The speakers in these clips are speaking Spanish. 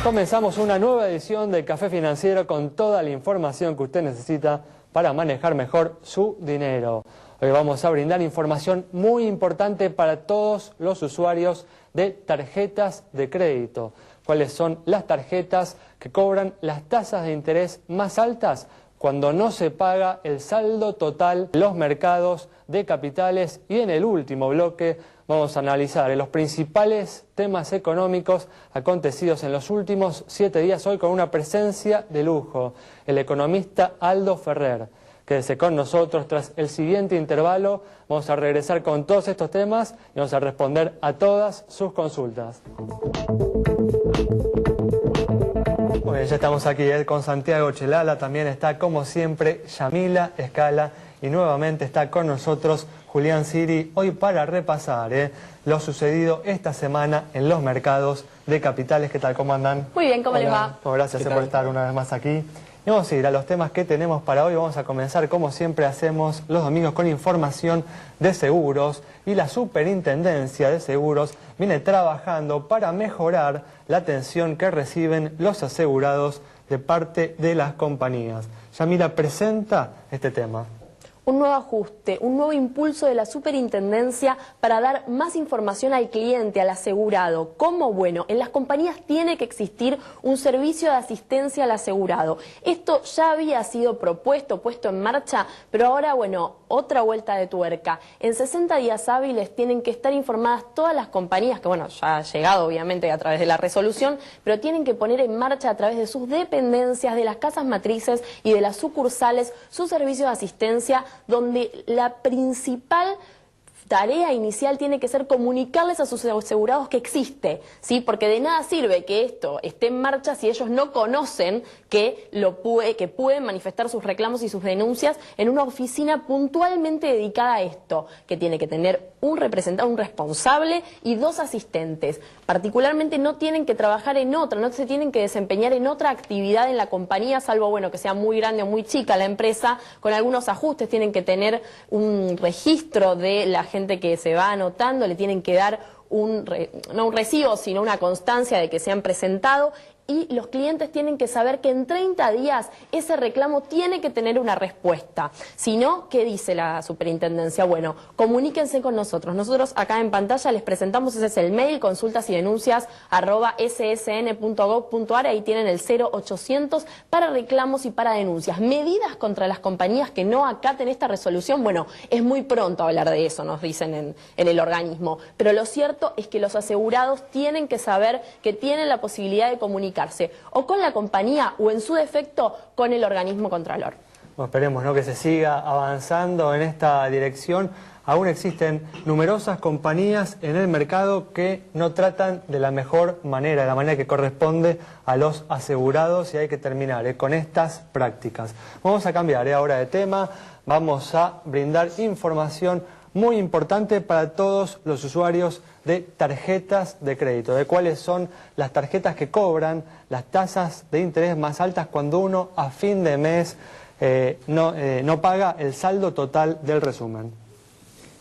Comenzamos una nueva edición de Café Financiero con toda la información que usted necesita para manejar mejor su dinero. Hoy vamos a brindar información muy importante para todos los usuarios de tarjetas de crédito. ¿Cuáles son las tarjetas que cobran las tasas de interés más altas cuando no se paga el saldo total de los mercados de capitales? Y en el último bloque vamos a analizar los principales temas económicos acontecidos en los últimos 7 días, hoy con una presencia de lujo, el economista Aldo Ferrer. Quédese con nosotros. Tras el siguiente intervalo vamos a regresar con todos estos temas y vamos a responder a todas sus consultas. Bueno, ya estamos aquí con Santiago Chelala, también está como siempre Yamila Escala y nuevamente está con nosotros Julián Siri, hoy para repasar lo sucedido esta semana en los mercados de capitales. ¿Qué tal? ¿Cómo andan? Muy bien, ¿cómo les va? Bueno, gracias por estar una vez más aquí. Y vamos a ir a los temas que tenemos para hoy. Vamos a comenzar, como siempre hacemos los domingos, con información de seguros. Y la Superintendencia de Seguros viene trabajando para mejorar la atención que reciben los asegurados de parte de las compañías. Yamila presenta este tema. Un nuevo ajuste, un nuevo impulso de la Superintendencia para dar más información al cliente, al asegurado. ¿Cómo? Bueno, en las compañías tiene que existir un servicio de asistencia al asegurado. Esto ya había sido propuesto, puesto en marcha, pero ahora, bueno, otra vuelta de tuerca. En 60 días hábiles tienen que estar informadas todas las compañías, que bueno, ya ha llegado obviamente a través de la resolución, pero tienen que poner en marcha a través de sus dependencias, de las casas matrices y de las sucursales, su servicio de asistencia, donde la principal tarea inicial tiene que ser comunicarles a sus asegurados que existe, ¿sí? Porque de nada sirve que esto esté en marcha si ellos no conocen que pueden manifestar sus reclamos y sus denuncias en una oficina puntualmente dedicada a esto, que tiene que tener un representante, un responsable y 2 asistentes. Particularmente no tienen que trabajar en otra, no se tienen que desempeñar en otra actividad en la compañía, salvo bueno que sea muy grande o muy chica la empresa, con algunos ajustes. Tienen que tener un registro de la gente que se va anotando, le tienen que dar no un recibo, sino una constancia de que se han presentado. Y los clientes tienen que saber que en 30 días ese reclamo tiene que tener una respuesta. Si no, ¿qué dice la Superintendencia? Bueno, comuníquense con nosotros. Nosotros acá en pantalla les presentamos, ese es el mail, consultas y denuncias @ssn.gov.ar. Ahí tienen el 0800 para reclamos y para denuncias. Medidas contra las compañías que no acaten esta resolución. Bueno, es muy pronto hablar de eso, nos dicen en el organismo. Pero lo cierto es que los asegurados tienen que saber que tienen la posibilidad de comunicarse o con la compañía o en su defecto con el organismo contralor. Bueno, esperemos, ¿no?, que se siga avanzando en esta dirección. Aún existen numerosas compañías en el mercado que no tratan de la mejor manera, de la manera que corresponde a los asegurados, y hay que terminar con estas prácticas. Vamos a cambiar ahora de tema, vamos a brindar información muy importante para todos los usuarios de tarjetas de crédito, de cuáles son las tarjetas que cobran las tasas de interés más altas cuando uno a fin de mes no paga el saldo total del resumen.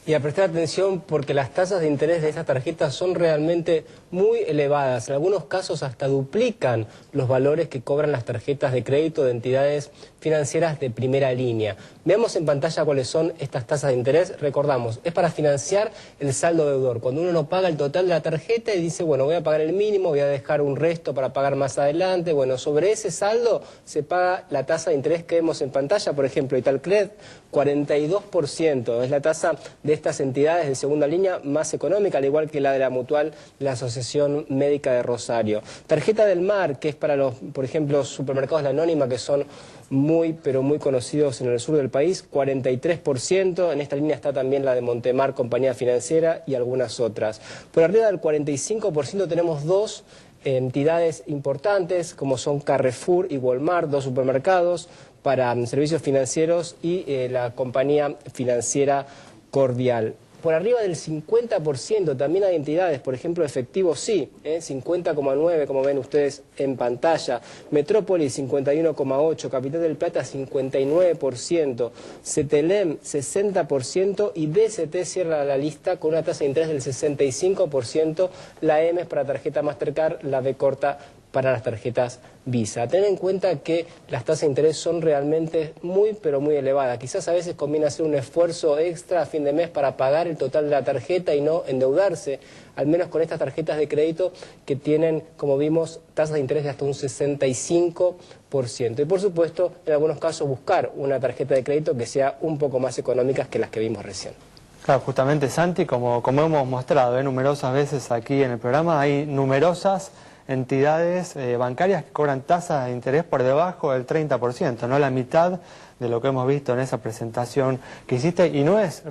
Y a prestar atención porque las tasas de interés de estas tarjetas son realmente muy elevadas. En algunos casos hasta duplican los valores que cobran las tarjetas de crédito de entidades financieras de primera línea. Veamos en pantalla cuáles son estas tasas de interés. Recordamos, es para financiar el saldo deudor. Cuando uno no paga el total de la tarjeta y dice, bueno, voy a pagar el mínimo, voy a dejar un resto para pagar más adelante. Bueno, sobre ese saldo se paga la tasa de interés que vemos en pantalla. Por ejemplo, Italcred, 42%. Es la tasa de estas entidades de segunda línea más económica, al igual que la de la Mutual de la Asociación Médica de Rosario. Tarjeta del Mar, que es para los, por ejemplo, supermercados La Anónima, que son muy, pero muy conocidos en el sur del país, 43%. En esta línea está también la de Montemar, compañía financiera, y algunas otras. Por arriba del 45% tenemos 2 entidades importantes, como son Carrefour y Walmart, 2 supermercados para servicios financieros, y la compañía financiera Cordial. Por arriba del 50% también hay entidades, por ejemplo, Efectivo Sí, 50,9% como ven ustedes en pantalla, Metrópolis 51,8%, Capital del Plata 59%, Cetelem 60% y DST cierra la lista con una tasa de interés del 65%, la M es para tarjeta Mastercard, la B corta para las tarjetas Visa. Ten en cuenta que las tasas de interés son realmente pero muy elevadas. Quizás a veces conviene hacer un esfuerzo extra a fin de mes para pagar el total de la tarjeta y no endeudarse, al menos con estas tarjetas de crédito que tienen, como vimos, tasas de interés de hasta un 65%. Y por supuesto, en algunos casos buscar una tarjeta de crédito que sea un poco más económica que las que vimos recién. Claro, justamente, Santi, como hemos mostrado numerosas veces aquí en el programa, hay numerosas entidades bancarias que cobran tasas de interés por debajo del 30%, no la mitad de lo que hemos visto en esa presentación que hiciste, y no es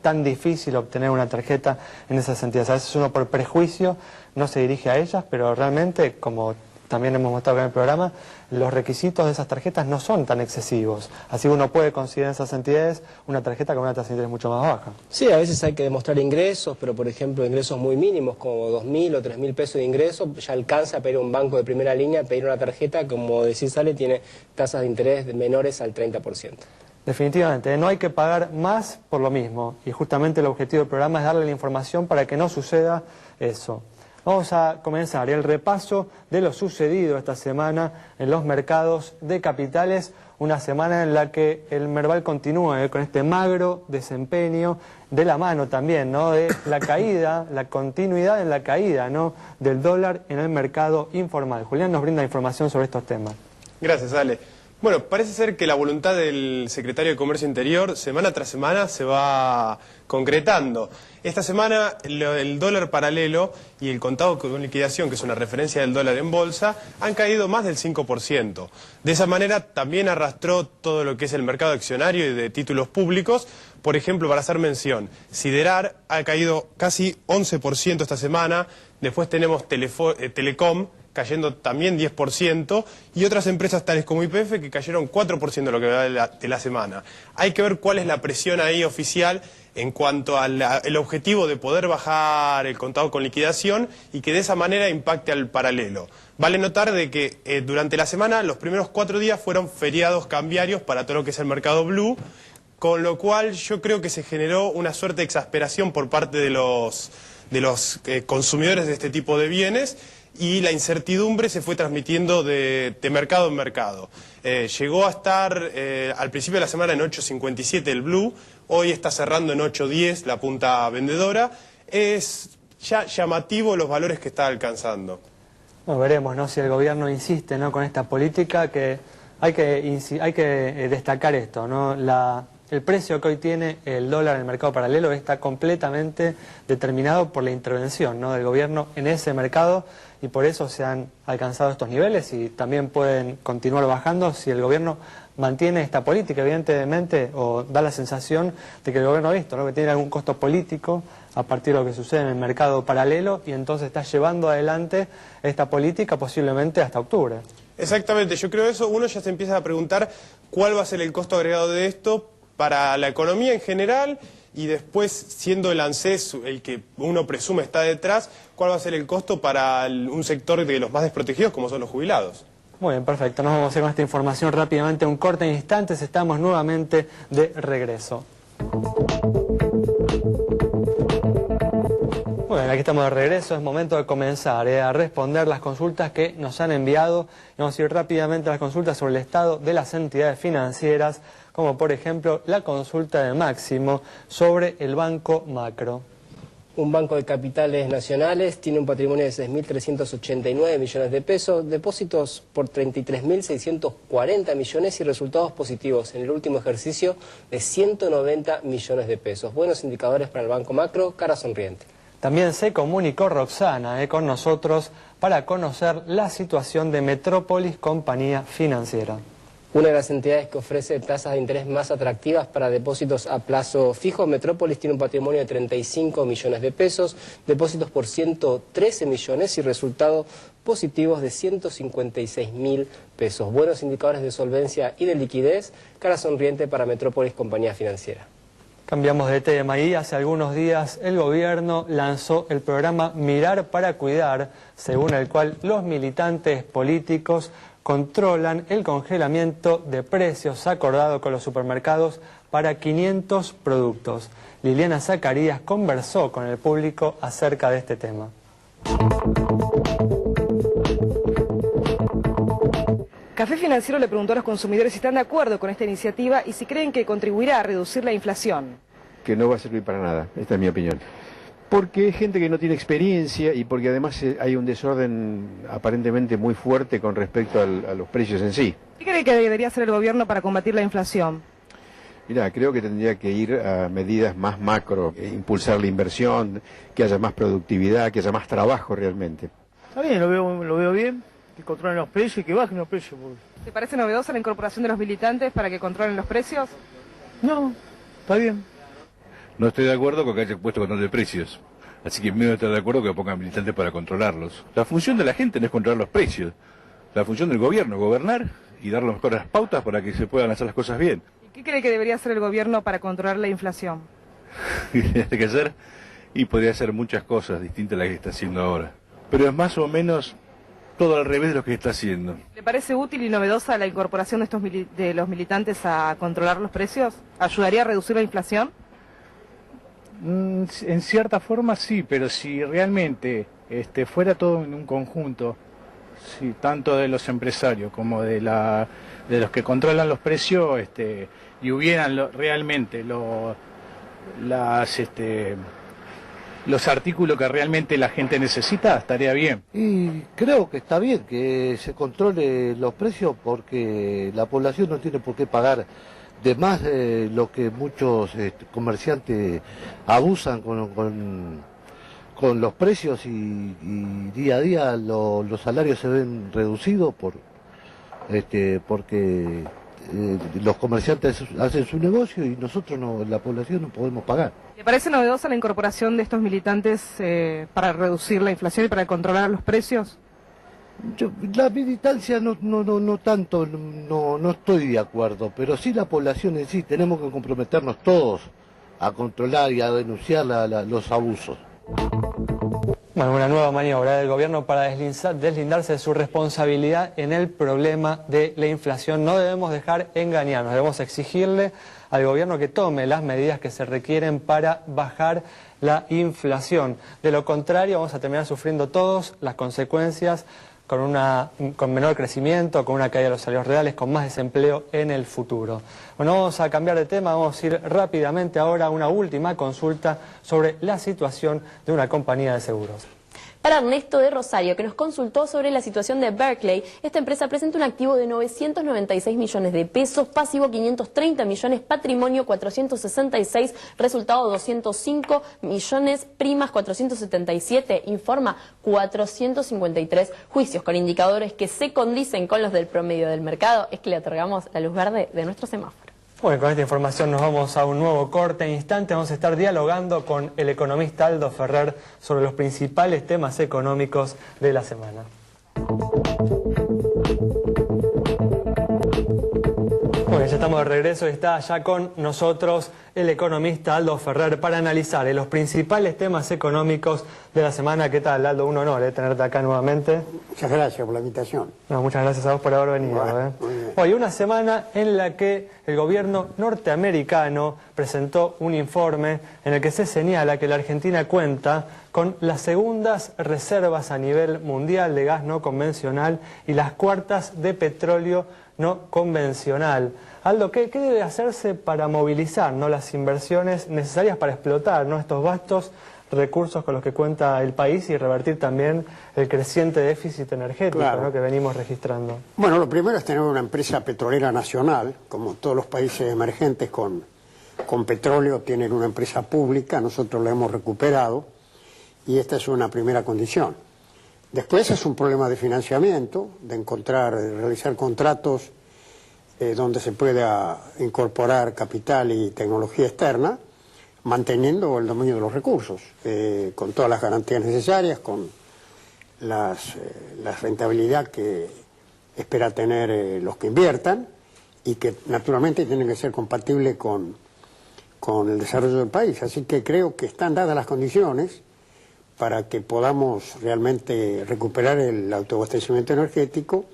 tan difícil obtener una tarjeta en esas entidades. A veces uno por prejuicio no se dirige a ellas, pero realmente, como también hemos mostrado en el programa, los requisitos de esas tarjetas no son tan excesivos. Así uno puede considerar en esas entidades una tarjeta con una tasa de interés mucho más baja. Sí, a veces hay que demostrar ingresos, pero por ejemplo ingresos muy mínimos, como 2.000 o 3.000 pesos de ingresos, ya alcanza a pedir un banco de primera línea, pedir una tarjeta, como decís, Ale, tiene tasas de interés menores al 30%. Definitivamente, no hay que pagar más por lo mismo, y justamente el objetivo del programa es darle la información para que no suceda eso. Vamos a comenzar el repaso de lo sucedido esta semana en los mercados de capitales, una semana en la que el Merval continúa con este magro desempeño, de la mano también, ¿no?, de la caída, la continuidad en la caída, ¿no?, del dólar en el mercado informal. Julián nos brinda información sobre estos temas. Gracias, Ale. Bueno, parece ser que la voluntad del secretario de Comercio Interior semana tras semana se va concretando. Esta semana el dólar paralelo y el contado con liquidación, que es una referencia del dólar en bolsa, han caído más del 5%. De esa manera también arrastró todo lo que es el mercado accionario y de títulos públicos. Por ejemplo, para hacer mención, Siderar ha caído casi 11% esta semana. Después tenemos Telecom, cayendo también 10%, y otras empresas tales como YPF que cayeron 4% de lo que va de la semana. Hay que ver cuál es la presión ahí oficial en cuanto al objetivo de poder bajar el contado con liquidación y que de esa manera impacte al paralelo. Vale notar de que durante la semana los primeros 4 días fueron feriados cambiarios para todo lo que es el mercado blue, con lo cual yo creo que se generó una suerte de exasperación por parte de los consumidores de este tipo de bienes, y la incertidumbre se fue transmitiendo de mercado en mercado. Llegó a estar al principio de la semana en 8.57 el blue, hoy está cerrando en 8.10 la punta vendedora. Es ya llamativo los valores que está alcanzando. Bueno, veremos, ¿no?, si el gobierno insiste, ¿no?, con esta política, que hay que destacar esto, ¿no? El precio que hoy tiene el dólar en el mercado paralelo está completamente determinado por la intervención, ¿no?, del gobierno en ese mercado, y por eso se han alcanzado estos niveles y también pueden continuar bajando si el gobierno mantiene esta política, evidentemente, o da la sensación de que el gobierno ha visto, ¿no?, que tiene algún costo político a partir de lo que sucede en el mercado paralelo, y entonces está llevando adelante esta política posiblemente hasta octubre. Exactamente, yo creo eso. Uno ya se empieza a preguntar cuál va a ser el costo agregado de esto para la economía en general, y después, siendo el ANSES el que uno presume está detrás, cuál va a ser el costo para un sector de los más desprotegidos como son los jubilados. Muy bien, perfecto. Nos vamos a hacer con esta información rápidamente un corte en instantes. Estamos nuevamente de regreso. Bueno, aquí estamos de regreso. Es momento de comenzar a responder las consultas que nos han enviado. Vamos a ir rápidamente a las consultas sobre el estado de las entidades financieras, como por ejemplo la consulta de Máximo sobre el Banco Macro. Un banco de capitales nacionales tiene un patrimonio de 6.389 millones de pesos, depósitos por 33.640 millones y resultados positivos en el último ejercicio de 190 millones de pesos. Buenos indicadores para el Banco Macro, cara sonriente. También se comunicó Roxana con nosotros para conocer la situación de Metrópolis Compañía Financiera. Una de las entidades que ofrece tasas de interés más atractivas para depósitos a plazo fijo, Metrópolis tiene un patrimonio de 35 millones de pesos, depósitos por 113 millones y resultados positivos de 156.000 pesos. Buenos indicadores de solvencia y de liquidez, cara sonriente para Metrópolis Compañía Financiera. Cambiamos de tema y hace algunos días el gobierno lanzó el programa Mirar para Cuidar, según el cual los militantes políticos controlan el congelamiento de precios acordado con los supermercados para 500 productos. Liliana Zacarías conversó con el público acerca de este tema. Café Financiero le preguntó a los consumidores si están de acuerdo con esta iniciativa y si creen que contribuirá a reducir la inflación. Que no va a servir para nada, esta es mi opinión. Porque es gente que no tiene experiencia y porque además hay un desorden aparentemente muy fuerte con respecto a los precios en sí. ¿Qué cree que debería hacer el gobierno para combatir la inflación? Mirá, creo que tendría que ir a medidas más macro, impulsar la inversión, que haya más productividad, que haya más trabajo realmente. Está bien, lo veo bien, que controlen los precios y que bajen los precios. ¿Te parece novedosa la incorporación de los militantes para que controlen los precios? No, está bien. No estoy de acuerdo con que haya puesto control de precios. Así que menos estoy de acuerdo que pongan militantes para controlarlos. La función de la gente no es controlar los precios. La función del gobierno es gobernar y dar las mejores pautas para que se puedan hacer las cosas bien. ¿Y qué cree que debería hacer el gobierno para controlar la inflación? ¿Qué tiene que hacer? Y podría hacer muchas cosas distintas a las que está haciendo ahora. Pero es más o menos todo al revés de lo que está haciendo. ¿Le parece útil y novedosa la incorporación de los militantes a controlar los precios? ¿Ayudaría a reducir la inflación? En cierta forma sí, pero si realmente fuera todo en un conjunto, sí, tanto de los empresarios como de los que controlan los precios, y hubieran realmente los artículos que realmente la gente necesita, estaría bien. Y creo que está bien que se controle los precios porque la población no tiene por qué pagar de más lo que muchos comerciantes abusan con los precios y día a día los salarios se ven reducidos porque los comerciantes hacen su negocio y nosotros la población no podemos pagar. ¿Le parece novedosa la incorporación de estos militantes para reducir la inflación y para controlar los precios? La militancia no tanto, no estoy de acuerdo, pero sí la población en sí, tenemos que comprometernos todos a controlar y a denunciar los abusos. Bueno, una nueva maniobra del gobierno para deslindarse de su responsabilidad en el problema de la inflación. No debemos dejar engañarnos, debemos exigirle al gobierno que tome las medidas que se requieren para bajar la inflación. De lo contrario, vamos a terminar sufriendo todos las consecuencias con menor crecimiento, con una caída de los salarios reales, con más desempleo en el futuro. Bueno, vamos a cambiar de tema, vamos a ir rápidamente ahora a una última consulta sobre la situación de una compañía de seguros. Para Ernesto de Rosario, que nos consultó sobre la situación de Berkeley, esta empresa presenta un activo de 996 millones de pesos, pasivo 530 millones, patrimonio 466, resultado 205 millones, primas 477, informa 453 juicios con indicadores que se condicen con los del promedio del mercado. Es que le otorgamos la luz verde de nuestro semáforo. Bueno, con esta información nos vamos a un nuevo corte. En instante vamos a estar dialogando con el economista Aldo Ferrer sobre los principales temas económicos de la semana. Bueno, ya estamos de regreso y está ya con nosotros el economista Aldo Ferrer para analizar los principales temas económicos de la semana. ¿Qué tal, Aldo? Un honor tenerte acá nuevamente. Muchas gracias por la invitación. No, muchas gracias a vos por haber venido. Bueno, Hoy una semana en la que el gobierno norteamericano presentó un informe en el que se señala que la Argentina cuenta con las segundas reservas a nivel mundial de gas no convencional y las cuartas de petróleo no convencional. Aldo, ¿qué debe hacerse para movilizar las inversiones necesarias para explotar estos vastos recursos con los que cuenta el país y revertir también el creciente déficit energético que venimos registrando? Bueno, lo primero es tener una empresa petrolera nacional, como todos los países emergentes con petróleo tienen una empresa pública, nosotros la hemos recuperado y esta es una primera condición. Después es un problema de financiamiento, de realizar contratos donde se pueda incorporar capital y tecnología externa, manteniendo el dominio de los recursos, con todas las garantías necesarias, con la rentabilidad que espera tener los que inviertan y que naturalmente tienen que ser compatibles con el desarrollo del país. Así que creo que están dadas las condiciones para que podamos realmente recuperar el autoabastecimiento energético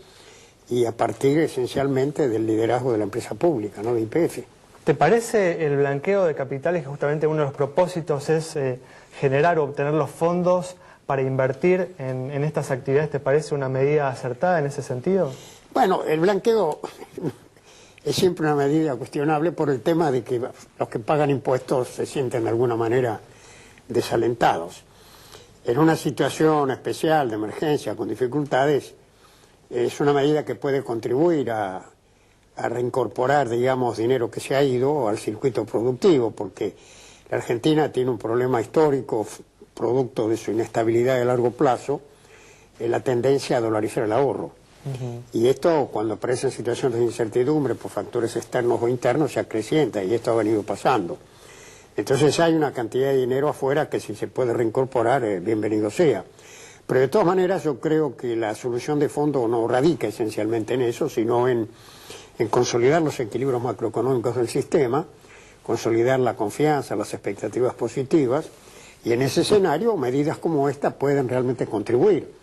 y a partir esencialmente del liderazgo de la empresa pública, de YPF. ¿Te parece el blanqueo de capitales que justamente uno de los propósitos es generar o obtener los fondos para invertir en estas actividades? ¿Te parece una medida acertada en ese sentido? Bueno, el blanqueo es siempre una medida cuestionable por el tema de que los que pagan impuestos se sienten de alguna manera desalentados. En una situación especial de emergencia con dificultades, es una medida que puede contribuir a reincorporar, digamos, dinero que se ha ido al circuito productivo, porque la Argentina tiene un problema histórico, producto de su inestabilidad de largo plazo, la tendencia a dolarizar el ahorro. Y esto, cuando aparecen situaciones de incertidumbre por factores externos o internos, se acrecienta, y esto ha venido pasando. Entonces hay una cantidad de dinero afuera que si se puede reincorporar, bienvenido sea. Pero de todas maneras yo creo que la solución de fondo no radica esencialmente en eso, sino en consolidar los equilibrios macroeconómicos del sistema, consolidar la confianza, las expectativas positivas, y en ese escenario medidas como esta pueden realmente contribuir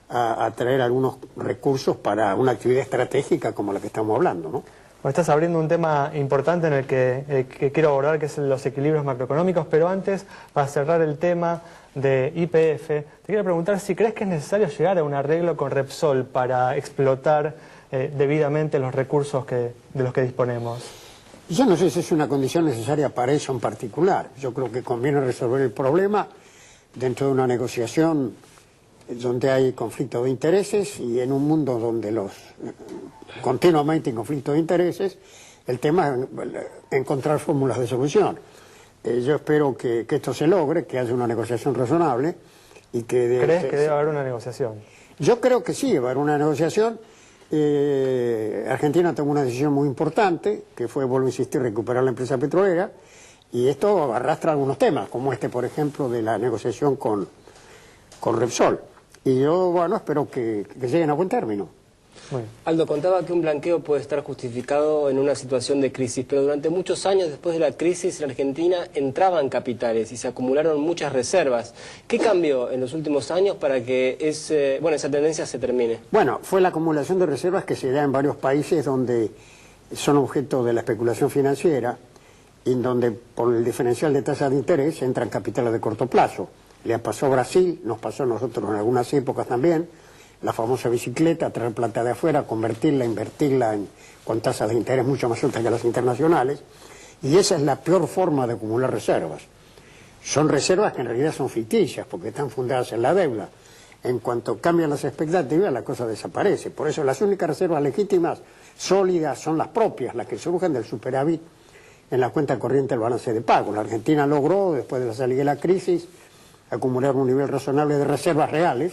a traer algunos recursos para una actividad estratégica como la que estamos hablando, ¿no? Bueno, estás abriendo un tema importante en el que quiero abordar, que es los equilibrios macroeconómicos, pero antes, para cerrar el tema de YPF, te quiero preguntar si crees que es necesario llegar a un arreglo con Repsol para explotar debidamente los recursos de los que disponemos. Yo no sé si es una condición necesaria para eso en particular. Yo creo que conviene resolver el problema dentro de una negociación donde hay conflicto de intereses, y en un mundo donde continuamente hay conflicto de intereses, el tema es encontrar fórmulas de solución. Yo espero que esto se logre, que haya una negociación razonable y que... ¿Crees que debe haber una negociación? Yo creo que sí, va a haber una negociación. Argentina tomó una decisión muy importante, que fue, vuelvo a insistir, recuperar la empresa petrolera, y esto arrastra algunos temas, como este, por ejemplo, de la negociación con Repsol. Y yo, bueno, espero que lleguen a buen término. Bueno. Aldo, contaba que un blanqueo puede estar justificado en una situación de crisis, pero durante muchos años después de la crisis en Argentina entraban capitales y se acumularon muchas reservas. ¿Qué cambió en los últimos años para que esa tendencia se termine? Bueno, fue la acumulación de reservas que se da en varios países donde son objeto de la especulación financiera y donde por el diferencial de tasa de interés entran capitales de corto plazo. Le pasó a Brasil, nos pasó a nosotros en algunas épocas también, la famosa bicicleta, traer plata de afuera, convertirla, invertirla con tasas de interés mucho más altas que las internacionales, y esa es la peor forma de acumular reservas. Son reservas que en realidad son ficticias, porque están fundadas en la deuda. En cuanto cambian las expectativas, la cosa desaparece. Por eso las únicas reservas legítimas, sólidas, son las propias, las que surgen del superávit en la cuenta corriente del balance de pago. La Argentina logró, después de la salida de la crisis, acumular un nivel razonable de reservas reales,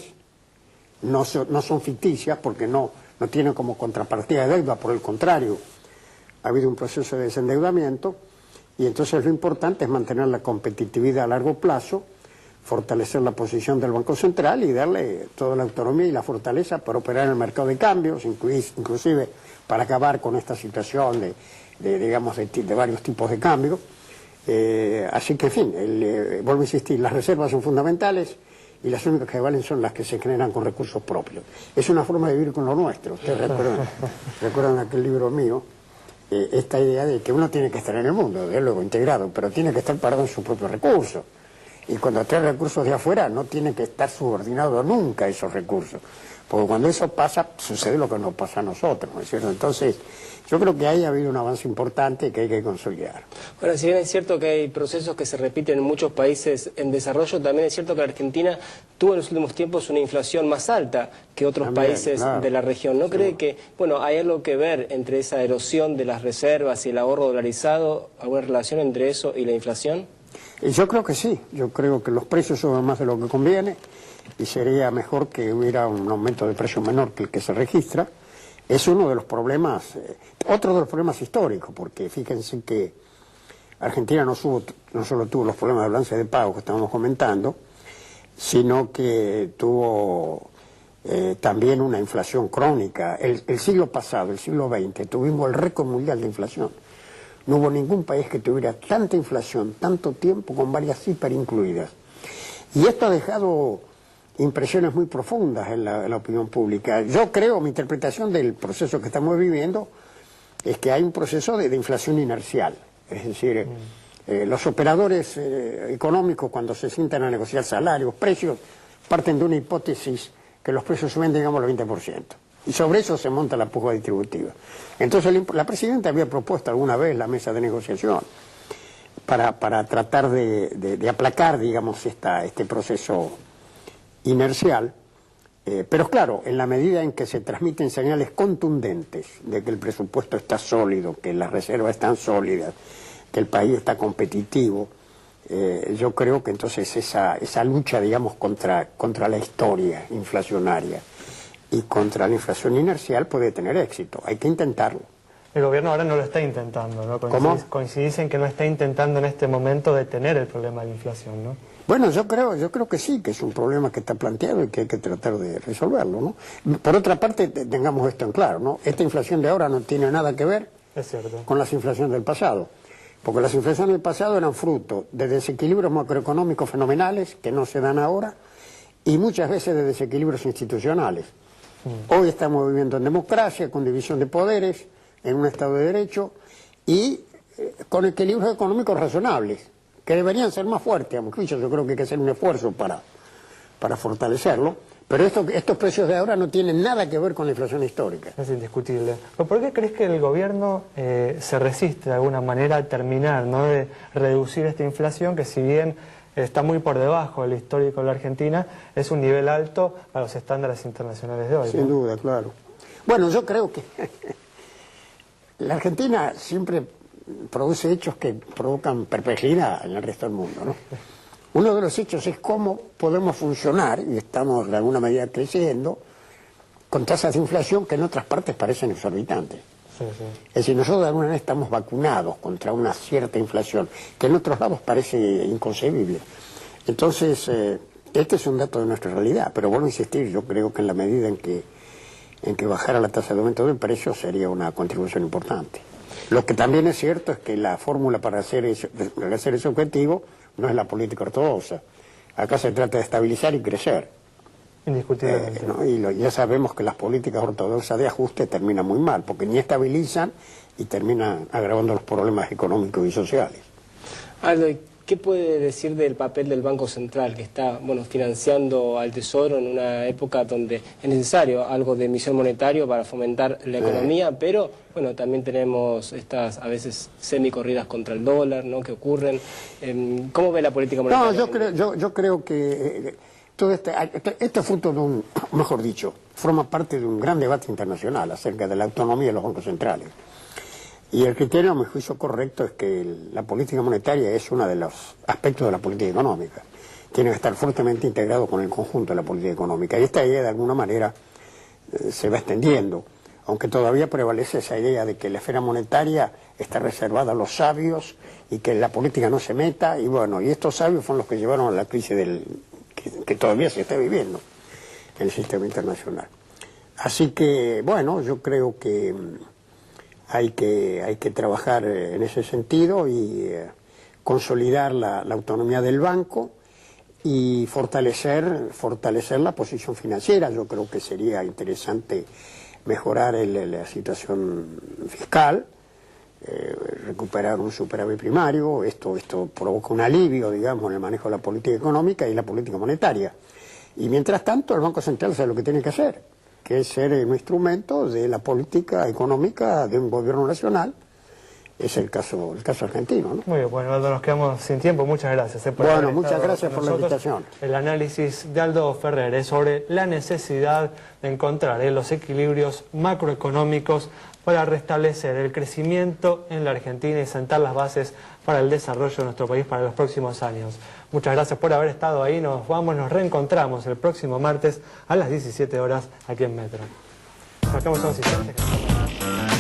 no son ficticias porque no tienen como contrapartida de deuda, por el contrario, ha habido un proceso de desendeudamiento, y entonces lo importante es mantener la competitividad a largo plazo, fortalecer la posición del Banco Central y darle toda la autonomía y la fortaleza para operar en el mercado de cambios, inclusive para acabar con esta situación de varios tipos de cambios. Así que, en fin, vuelvo a insistir, las reservas son fundamentales y las únicas que valen son las que se generan con recursos propios. Es una forma de vivir con lo nuestro. Ustedes recuerdan aquel libro mío, esta idea de que uno tiene que estar en el mundo, de luego integrado, pero tiene que estar parado en sus propios recursos. Y cuando trae recursos de afuera no tiene que estar subordinado nunca a esos recursos. Porque cuando eso pasa, sucede lo que nos pasa a nosotros, ¿no es cierto? Entonces, yo creo que ahí ha habido un avance importante que hay que consolidar. Bueno, si bien es cierto que hay procesos que se repiten en muchos países en desarrollo, también es cierto que la Argentina tuvo en los últimos tiempos una inflación más alta que otros países de la región. ¿No cree que, hay algo que ver entre esa erosión de las reservas y el ahorro dolarizado, alguna relación entre eso y la inflación? Yo creo que sí, yo creo que los precios suben más de lo que conviene y sería mejor que hubiera un aumento de precio menor que el que se registra. Es uno de los problemas, otro de los problemas históricos, porque fíjense que Argentina no solo tuvo los problemas de balance de pago que estábamos comentando, sino que tuvo también una inflación crónica. El siglo pasado, el siglo XX, tuvimos el récord mundial de inflación. No hubo ningún país que tuviera tanta inflación, tanto tiempo, con varias hiper incluidas. Y esto ha dejado impresiones muy profundas en la opinión pública. Yo creo, mi interpretación del proceso que estamos viviendo, es que hay un proceso de inflación inercial. Es decir, los operadores económicos, cuando se sientan a negociar salarios, precios, parten de una hipótesis que los precios suben, digamos, el 20%. Y sobre eso se monta la puja distributiva. Entonces la presidenta había propuesto alguna vez la mesa de negociación para tratar de aplacar, digamos, este proceso inercial. Pero claro, en la medida en que se transmiten señales contundentes de que el presupuesto está sólido, que las reservas están sólidas, que el país está competitivo, yo creo que entonces esa lucha, digamos, contra la historia inflacionaria y contra la inflación inercial puede tener éxito. Hay que intentarlo. El gobierno ahora no lo está intentando, ¿no? Coincidís en que no está intentando en este momento detener el problema de la inflación, ¿no? Bueno, yo creo que sí, que es un problema que está planteado y que hay que tratar de resolverlo, ¿no? Por otra parte, tengamos esto en claro, ¿no? Esta inflación de ahora no tiene nada que ver con las inflaciones del pasado, porque las inflaciones del pasado eran fruto de desequilibrios macroeconómicos fenomenales que no se dan ahora y muchas veces de desequilibrios institucionales. Hoy estamos viviendo en democracia, con división de poderes, en un Estado de Derecho y con equilibrios económicos razonables, que deberían ser más fuertes, a mi juicio. Yo creo que hay que hacer un esfuerzo para fortalecerlo, pero estos precios de ahora no tienen nada que ver con la inflación histórica. Es indiscutible. ¿Pero por qué crees que el gobierno se resiste de alguna manera a terminar, ¿no?, de reducir esta inflación que, si bien está muy por debajo del histórico de la Argentina, es un nivel alto a los estándares internacionales de hoy? Sin duda, claro. Bueno, yo creo que la Argentina siempre produce hechos que provocan perplejidad en el resto del mundo, ¿no? Uno de los hechos es cómo podemos funcionar, y estamos de alguna medida creciendo, con tasas de inflación que en otras partes parecen exorbitantes. Sí, sí. Es decir, nosotros de alguna manera estamos vacunados contra una cierta inflación, que en otros lados parece inconcebible. Entonces, este es un dato de nuestra realidad, pero vuelvo a insistir, yo creo que en la medida en que bajara la tasa de aumento del precio sería una contribución importante. Lo que también es cierto es que la fórmula para hacer ese objetivo no es la política ortodoxa. Acá se trata de estabilizar y crecer. Indiscutiblemente. ¿No? Y ya sabemos que las políticas ortodoxas de ajuste terminan muy mal, porque ni estabilizan y terminan agravando los problemas económicos y sociales. Aldo, ¿qué puede decir del papel del Banco Central, que está financiando al Tesoro en una época donde es necesario algo de emisión monetaria para fomentar la economía, pero bueno, también tenemos estas a veces semicorridas contra el dólar, ¿no?, que ocurren? ¿Cómo ve la política monetaria? No, yo creo que todo este fruto de un, mejor dicho, forma parte de un gran debate internacional acerca de la autonomía de los bancos centrales. Y el criterio, a mi juicio correcto, es que la política monetaria es uno de los aspectos de la política económica. Tiene que estar fuertemente integrado con el conjunto de la política económica. Y esta idea, de alguna manera, se va extendiendo, aunque todavía prevalece esa idea de que la esfera monetaria está reservada a los sabios y que la política no se meta. Y bueno, y estos sabios son los que llevaron a la crisis que todavía se está viviendo en el sistema internacional. Así que, bueno, yo creo que hay que trabajar en ese sentido y consolidar la autonomía del banco y fortalecer la posición financiera. Yo creo que sería interesante mejorar la situación fiscal, recuperar un superávit primario. Esto provoca un alivio, digamos, en el manejo de la política económica y la política monetaria. Y mientras tanto, el Banco Central sabe lo que tiene que hacer, que es ser un instrumento de la política económica de un gobierno nacional. Es el caso argentino, ¿no? Muy bien, bueno, Aldo, nos quedamos sin tiempo. Muchas gracias. Bueno, muchas gracias por la invitación. El análisis de Aldo Ferrer es sobre la necesidad de encontrar los equilibrios macroeconómicos para restablecer el crecimiento en la Argentina y sentar las bases para el desarrollo de nuestro país para los próximos años. Muchas gracias por haber estado ahí. Nos reencontramos el próximo martes a las 17 horas aquí en Metro. Nos vemos en un instante.